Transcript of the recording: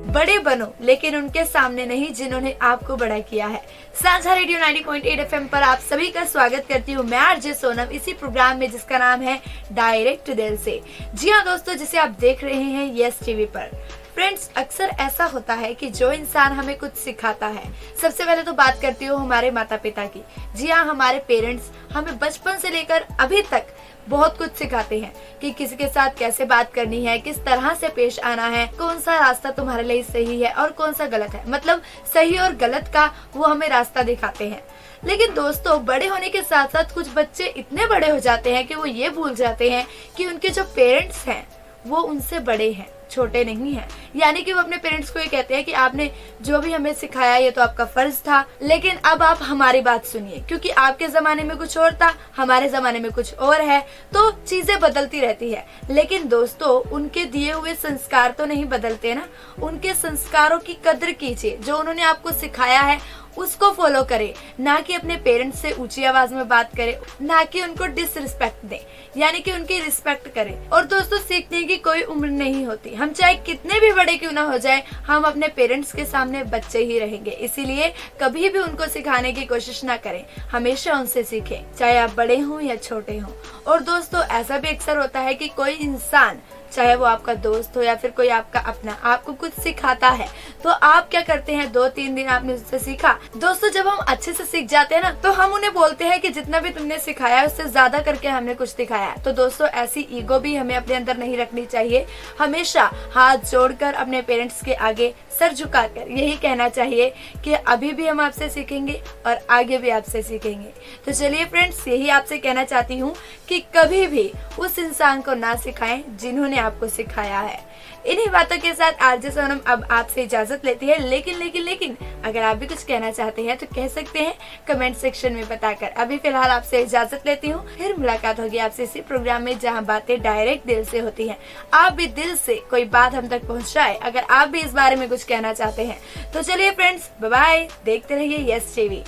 बड़े बनो लेकिन उनके सामने नहीं जिन्होंने आपको बड़ा किया है। साझा रेडियो 90.8 एफएम पर आप सभी का स्वागत करती हूँ मैं आरजे सोनम, इसी प्रोग्राम में जिसका नाम है डायरेक्ट दिल से। जी हाँ दोस्तों, जिसे आप देख रहे हैं यस टीवी पर। फ्रेंड्स, अक्सर ऐसा होता है कि जो इंसान हमें कुछ सिखाता है, सबसे पहले तो बात करती हूँ हमारे माता पिता की। जी हाँ, हमारे पेरेंट्स हमें बचपन से लेकर अभी तक बहुत कुछ सिखाते हैं कि किसी के साथ कैसे बात करनी है, किस तरह से पेश आना है, कौन सा रास्ता तुम्हारे लिए सही है और कौन सा गलत है। मतलब सही और गलत का वो हमें रास्ता दिखाते हैं। लेकिन दोस्तों, बड़े होने के साथ साथ कुछ बच्चे इतने बड़े हो जाते हैं कि वो ये भूल जाते हैं कि उनके जो पेरेंट्स हैं वो उनसे बड़े हैं, छोटे नहीं हैं। यानी कि वो अपने पेरेंट्स को ये कहते हैं कि आपने जो भी हमें सिखाया ये तो आपका फर्ज था, लेकिन अब आप हमारी बात सुनिए, क्योंकि आपके जमाने में कुछ और था, हमारे जमाने में कुछ और है, तो चीजें बदलती रहती है। लेकिन दोस्तों, उनके दिए हुए संस्कार तो नहीं बदलते ना। उनके संस्कारों की कद्र कीजिए, जो उन्होंने आपको सिखाया है उसको फॉलो करे, ना कि अपने पेरेंट्स से ऊंची आवाज में बात करे, ना कि उनको डिसरिस्पेक्ट दे, यानी कि उनकी रिस्पेक्ट करे। और दोस्तों, सीखने की कोई उम्र नहीं होती। हम चाहे कितने भी बड़े क्यों ना हो जाए, हम अपने पेरेंट्स के सामने बच्चे ही रहेंगे। इसीलिए कभी भी उनको सिखाने की कोशिश ना करें, हमेशा उनसे सीखें, चाहे आप बड़े हों या छोटे हों। और दोस्तों, ऐसा भी अक्सर होता है कि कोई इंसान, चाहे वो आपका दोस्त हो या फिर कोई आपका अपना, आपको कुछ सिखाता है तो आप क्या करते हैं, 2-3 दिन आपने उससे सीखा। दोस्तों, जब हम अच्छे से सीख जाते हैं ना, तो हम उन्हें बोलते हैं कि जितना भी तुमने सिखाया है उससे ज्यादा करके हमने कुछ सिखाया है। तो दोस्तों, ऐसी ईगो भी हमें अपने अंदर नहीं रखनी चाहिए। हमेशा हाथ जोड़कर अपने पेरेंट्स के आगे सर झुकाकर यही कहना चाहिए कि अभी भी हम आपसे सीखेंगे और आगे भी आपसे सीखेंगे। तो चलिए फ्रेंड्स, यही आपसे कहना चाहती हूँ कि कभी भी उस इंसान को ना सिखाएं जिन्होंने आपको सिखाया है। इन्हीं बातों के साथ आरजे सोनम अब आपसे इजाजत लेती है। लेकिन अगर आप भी कुछ कहना चाहते हैं तो कह सकते हैं कमेंट सेक्शन में बताकर। अभी फिलहाल आपसे इजाजत लेती हूँ, फिर मुलाकात होगी आपसे इसी प्रोग्राम में जहाँ बातें डायरेक्ट दिल से होती हैं। आप भी दिल से कोई बात हम तक पहुँचाए, अगर आप भी इस बारे में कुछ कहना चाहते हैं तो चलिए फ्रेंड्स, बाय बाय। देखते रहिए यस टीवी।